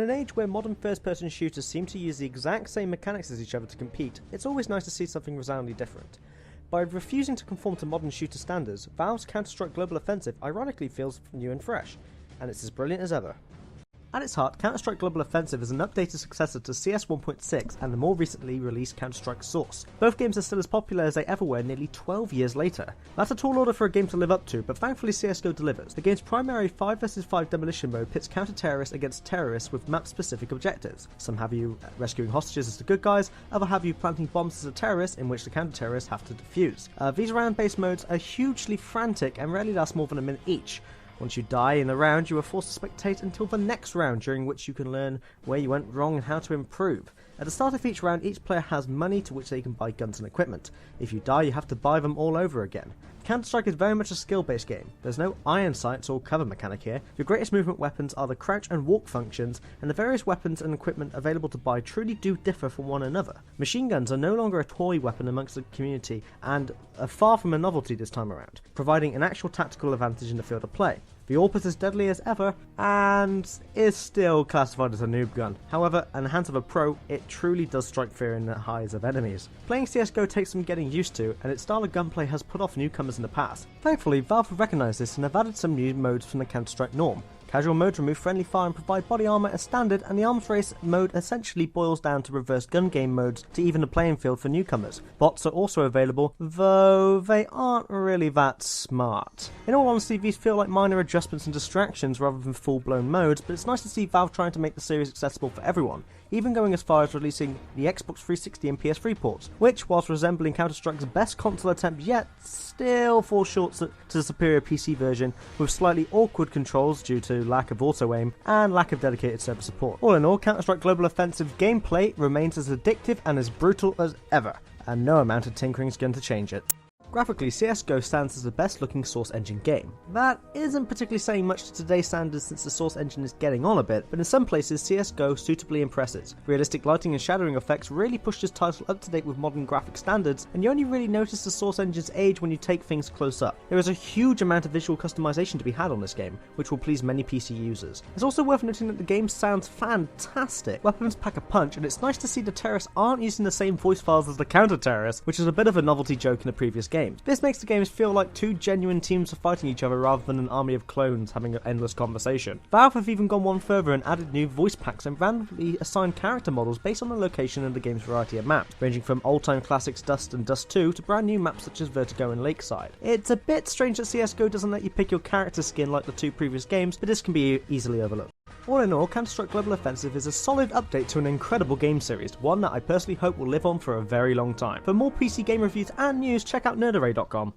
an age where modern first-person shooters seem to use the exact same mechanics as each other to compete, it's always nice to see something resoundingly different. By refusing to conform to modern shooter standards, Valve's Counter-Strike Global Offensive ironically feels new and fresh, and it's as brilliant as ever. At its heart, Counter-Strike Global Offensive is an updated successor to CS 1.6 and the more recently released Counter-Strike Source. Both games are still as popular as they ever were nearly 12 years later. That's a tall order for a game to live up to, but thankfully CSGO delivers. The game's primary 5 vs 5 demolition mode pits counter-terrorists against terrorists with map-specific objectives. Some have you rescuing hostages as the good guys, others have you planting bombs as a terrorist in which the counter-terrorists have to defuse. These round-based modes are hugely frantic and rarely last more than a minute each. Once you die in the round, you are forced to spectate until the next round, during which you can learn where you went wrong and how to improve. At the start of each round, each player has money to which they can buy guns and equipment. If you die, you have to buy them all over again. Counter-Strike is very much a skill-based game. There's no iron sights or cover mechanic here. Your greatest movement weapons are the crouch and walk functions, and the various weapons and equipment available to buy truly do differ from one another. Machine guns are no longer a toy weapon amongst the community, and are far from a novelty this time around, providing an actual tactical advantage in the field of play. The AWP is as deadly as ever, and is still classified as a noob gun. However, in the hands of a pro, it truly does strike fear in the eyes of enemies. Playing CSGO takes some getting used to, and its style of gunplay has put off newcomers in the past. Thankfully, Valve have recognised this and have added some new modes from the Counter-Strike norm. Casual modes remove friendly fire and provide body armor as standard, and the arms race mode essentially boils down to reverse gun game modes to even the playing field for newcomers. Bots are also available, though they aren't really that smart. In all honesty, these feel like minor adjustments and distractions rather than full-blown modes, but it's nice to see Valve trying to make the series accessible for everyone, even going as far as releasing the Xbox 360 and PS3 ports, which, whilst resembling Counter-Strike's best console attempt yet, still falls short to the superior PC version, with slightly awkward controls due to lack of auto-aim and lack of dedicated server support. All in all, Counter-Strike Global Offensive gameplay remains as addictive and as brutal as ever, and no amount of tinkering is going to change it. Graphically, CSGO stands as the best looking Source Engine game. That isn't particularly saying much to today's standards since the Source Engine is getting on a bit, but in some places CSGO suitably impresses. Realistic lighting and shadowing effects really push this title up to date with modern graphic standards, and you only really notice the Source Engine's age when you take things close up. There is a huge amount of visual customization to be had on this game, which will please many PC users. It's also worth noting that the game sounds fantastic. Weapons pack a punch, and it's nice to see the terrorists aren't using the same voice files as the counter-terrorists, which is a bit of a novelty joke in the previous game. This makes the games feel like two genuine teams are fighting each other rather than an army of clones having an endless conversation. Valve have even gone one further and added new voice packs and randomly assigned character models based on the location and the game's variety of maps, ranging from old-time classics Dust and Dust 2 to brand new maps such as Vertigo and Lakeside. It's a bit strange that CSGO doesn't let you pick your character skin like the two previous games, but this can be easily overlooked. All in all, Counter-Strike Global Offensive is a solid update to an incredible game series, one that I personally hope will live on for a very long time. For more PC game reviews and news, check out nerdarray.com.